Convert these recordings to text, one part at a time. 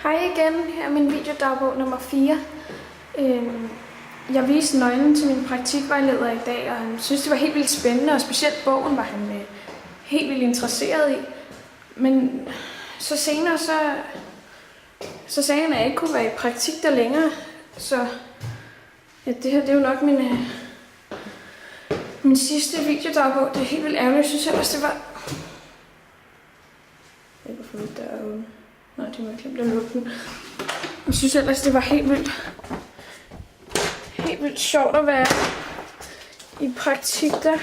Hej igen, her er min videodagbog nummer 4. Jeg viste nøglen til min praktikvejleder i dag, og han synes, det var helt vildt spændende, og specielt bogen var han helt vildt interesseret i. Men så senere, så sagde han, at jeg ikke kunne være i praktik der længere. Så ja, det her det er jo nok min sidste videodagbog. Det er helt vildt ærgerligt. Jeg synes ellers, det var... Jeg kan få mit dør åben. Nej, det må jeg glemme at lukke den. Jeg synes ellers, det var helt vildt sjovt at være i praktik der.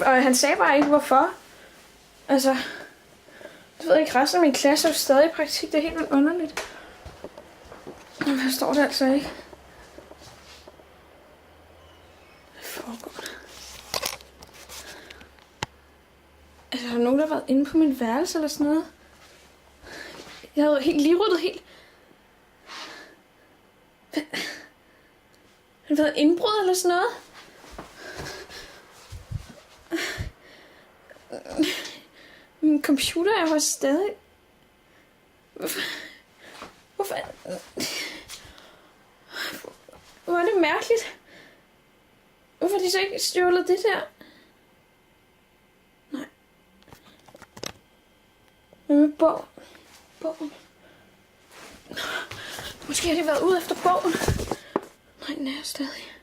Og han sagde bare ikke, hvorfor. Altså, jeg ved ikke, resten af min klasse er stadig i praktik. Det er helt vildt underligt. Men her står det altså ikke. Hvad foregår der? Altså, er der nogen, der har været inde på mit værelse eller sådan noget? Jeg havde helt livryddet helt. Har det været indbrud eller sådan noget? Min computer er jo stadig... Hvorfor? Hvor er det mærkeligt. Hvorfor har de så ikke stjålet det der? Nej. Hvad med bogen? Måske har de været ude efter bogen. Nej, den er stadig.